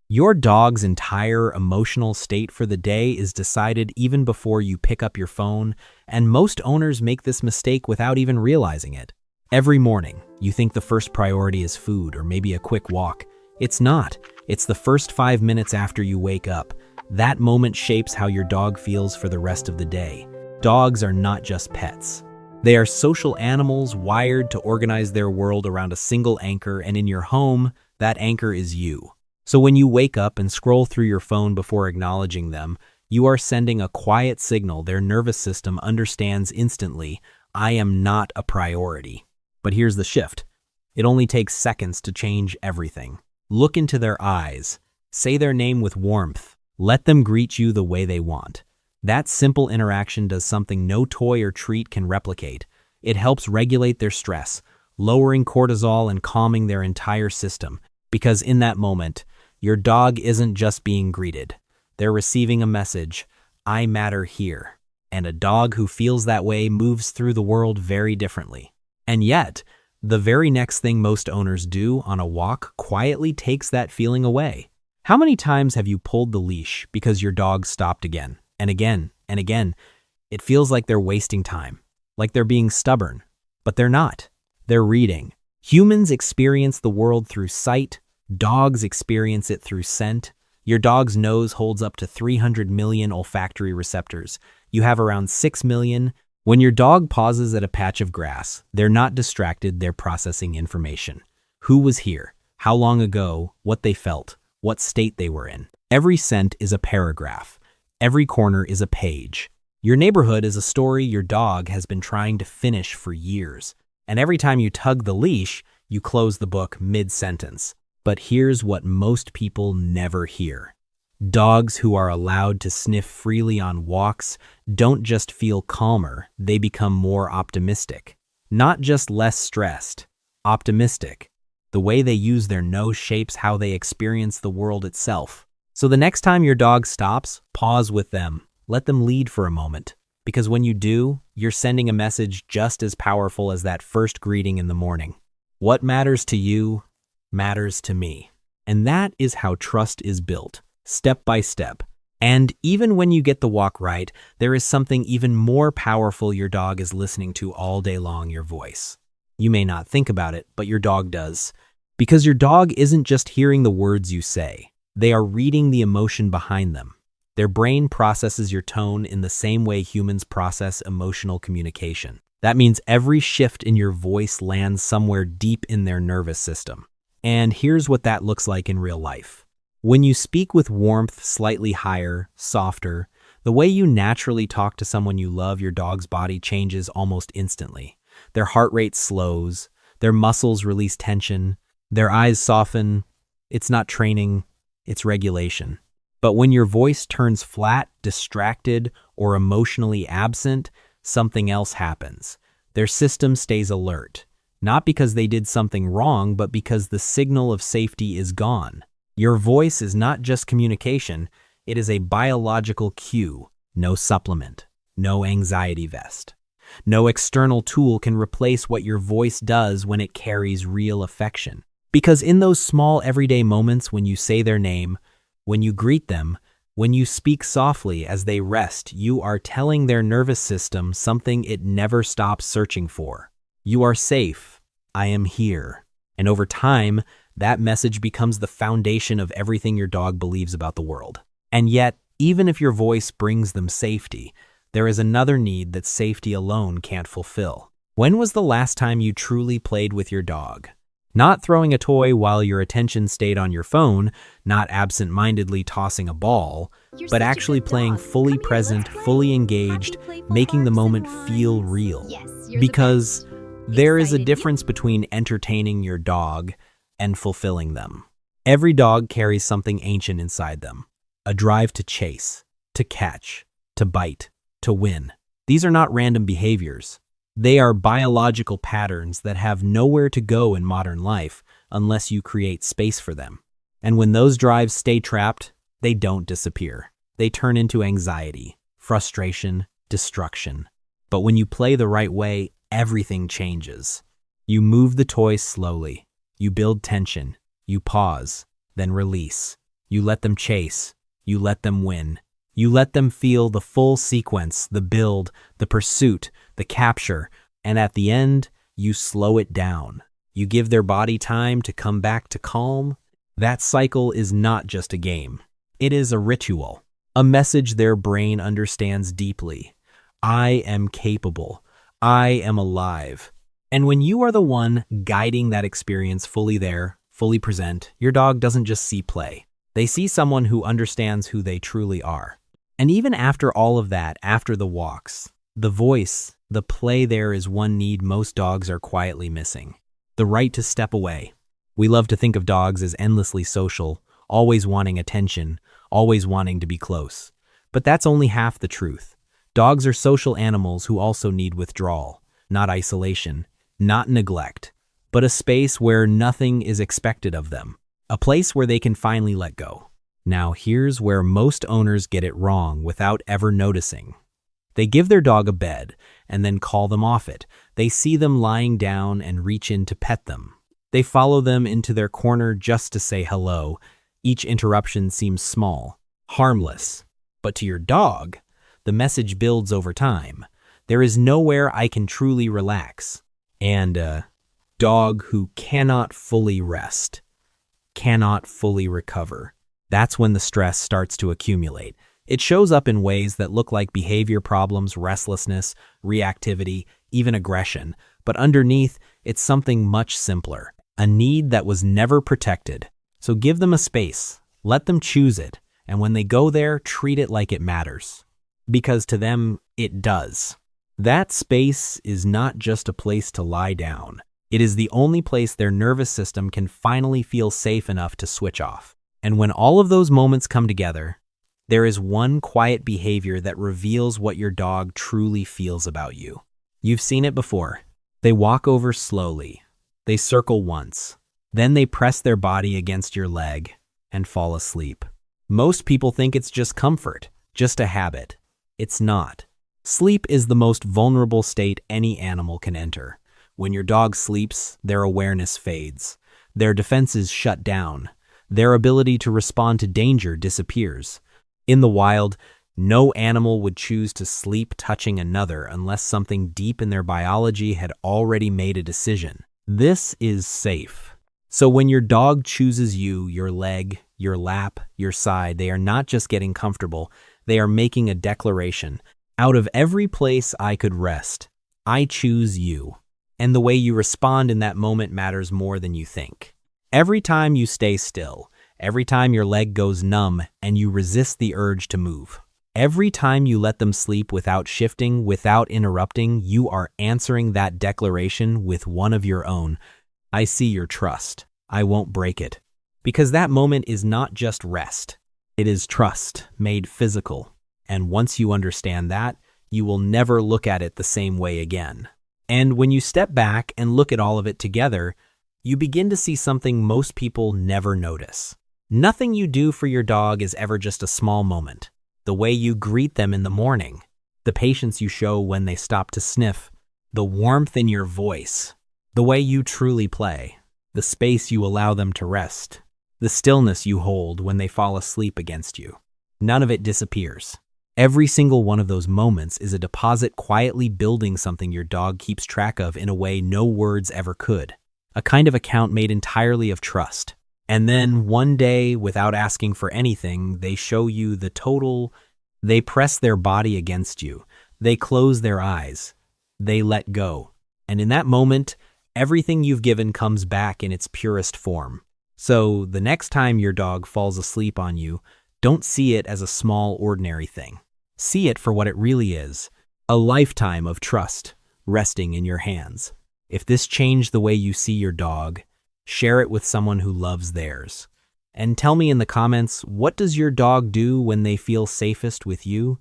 Your dog's entire emotional state for the day is decided even before you pick up your phone, and most owners make this mistake without even realizing it. Every morning, you think the first priority is food or maybe a quick walk. It's not. It's the first 5 minutes after you wake up. That moment shapes how your dog feels for the rest of the day. Dogs are not just pets. They are social animals wired to organize their world around a single anchor, and in your home, that anchor is you. So when you wake up and scroll through your phone before acknowledging them, you are sending a quiet signal their nervous system understands instantly: I am not a priority. But here's the shift. It only takes seconds to change everything. Look into their eyes. Say their name with warmth. Let them greet you the way they want. That simple interaction does something no toy or treat can replicate. It helps regulate their stress, lowering cortisol and calming their entire system. Because in that moment, your dog isn't just being greeted. They're receiving a message: I matter here. And a dog who feels that way moves through the world very differently. And yet, the very next thing most owners do on a walk quietly takes that feeling away. How many times have you pulled the leash because your dog stopped again and again and again? It feels like they're wasting time, like they're being stubborn. But they're not. They're reading. Humans experience the world through sight. Dogs experience it through scent. Your dog's nose holds up to 300 million olfactory receptors. You have around 6 million. When your dog pauses at a patch of grass, they're not distracted, they're processing information. Who was here? How long ago? What they felt? What state they were in? Every scent is a paragraph. Every corner is a page. Your neighborhood is a story your dog has been trying to finish for years. And every time you tug the leash, you close the book mid-sentence. But here's what most people never hear. Dogs who are allowed to sniff freely on walks don't just feel calmer, they become more optimistic. Not just less stressed, optimistic. The way they use their nose shapes how they experience the world itself. So the next time your dog stops, pause with them. Let them lead for a moment. Because when you do, you're sending a message just as powerful as that first greeting in the morning. What matters to you matters to me. And that is how trust is built, step by step. And even when you get the walk right, there is something even more powerful your dog is listening to all day long: your voice. You may not think about it, but your dog does. Because your dog isn't just hearing the words you say. They are reading the emotion behind them. Their brain processes your tone in the same way humans process emotional communication. That means every shift in your voice lands somewhere deep in their nervous system. And here's what that looks like in real life. When you speak with warmth, slightly higher, softer, the way you naturally talk to someone you love, your dog's body changes almost instantly. Their heart rate slows, their muscles release tension, their eyes soften. It's not training, it's regulation. But when your voice turns flat, distracted, or emotionally absent, something else happens. Their system stays alert. Not because they did something wrong, but because the signal of safety is gone. Your voice is not just communication, it is a biological cue. No supplement, no anxiety vest. No external tool can replace what your voice does when it carries real affection. Because in those small everyday moments, when you say their name, when you greet them, when you speak softly as they rest, you are telling their nervous system something it never stops searching for. You are safe. I am here. And over time, that message becomes the foundation of everything your dog believes about the world. And yet, even if your voice brings them safety, there is another need that safety alone can't fulfill. When was the last time you truly played with your dog? Not throwing a toy while your attention stayed on your phone, not absent-mindedly tossing a ball, but actually playing fully present, fully engaged, making the moment feel real. Because there is a difference between entertaining your dog and fulfilling them. Every dog carries something ancient inside them. A drive to chase, to catch, to bite, to win. These are not random behaviors. They are biological patterns that have nowhere to go in modern life unless you create space for them. And when those drives stay trapped, they don't disappear. They turn into anxiety, frustration, destruction. But when you play the right way, everything changes. You move the toy slowly. You build tension. You pause, then release. You let them chase. You let them win. You let them feel the full sequence, the build, the pursuit, the capture, and at the end, you slow it down. You give their body time to come back to calm. That cycle is not just a game. It is a ritual, a message their brain understands deeply. I am capable. I am alive. And when you are the one guiding that experience fully there, fully present, your dog doesn't just see play. They see someone who understands who they truly are. And even after all of that, after the walks, the voice, the play there is one need most dogs are quietly missing. The right to step away. We love to think of dogs as endlessly social, always wanting attention, always wanting to be close. But that's only half the truth. Dogs are social animals who also need withdrawal, not isolation, not neglect, but a space where nothing is expected of them. A place where they can finally let go. Now here's where most owners get it wrong without ever noticing. They give their dog a bed and then call them off it. They see them lying down and reach in to pet them. They follow them into their corner just to say hello. Each interruption seems small, harmless. But to your dog, the message builds over time. There is nowhere I can truly relax. And a dog who cannot fully rest, cannot fully recover. That's when the stress starts to accumulate. It shows up in ways that look like behavior problems, restlessness, reactivity, even aggression. But underneath, it's something much simpler. A need that was never protected. So give them a space. Let them choose it. And when they go there, treat it like it matters. Because to them, it does. That space is not just a place to lie down. It is the only place their nervous system can finally feel safe enough to switch off. And when all of those moments come together, there is one quiet behavior that reveals what your dog truly feels about you. You've seen it before. They walk over slowly. They circle once. Then they press their body against your leg and fall asleep. Most people think it's just comfort, just a habit. It's not. Sleep is the most vulnerable state any animal can enter. When your dog sleeps, their awareness fades. Their defenses shut down. Their ability to respond to danger disappears. In the wild, no animal would choose to sleep touching another unless something deep in their biology had already made a decision. This is safe. So when your dog chooses you, your leg, your lap, your side, they are not just getting comfortable, they are making a declaration. Out of every place I could rest, I choose you. And the way you respond in that moment matters more than you think. Every time you stay still, every time your leg goes numb and you resist the urge to move, every time you let them sleep without shifting, without interrupting, you are answering that declaration with one of your own. I see your trust. I won't break it. Because that moment is not just rest. It is trust made physical. And once you understand that, you will never look at it the same way again. And when you step back and look at all of it together, you begin to see something most people never notice. Nothing you do for your dog is ever just a small moment. The way you greet them in the morning, the patience you show when they stop to sniff, the warmth in your voice, the way you truly play, the space you allow them to rest, the stillness you hold when they fall asleep against you. None of it disappears. Every single one of those moments is a deposit quietly building something your dog keeps track of in a way no words ever could. A kind of account made entirely of trust. And then one day, without asking for anything, they show you the total. They press their body against you. They close their eyes. They let go. And in that moment, everything you've given comes back in its purest form. So the next time your dog falls asleep on you, don't see it as a small, ordinary thing. See it for what it really is, a lifetime of trust resting in your hands. If this changed the way you see your dog, share it with someone who loves theirs. And tell me in the comments, what does your dog do when they feel safest with you?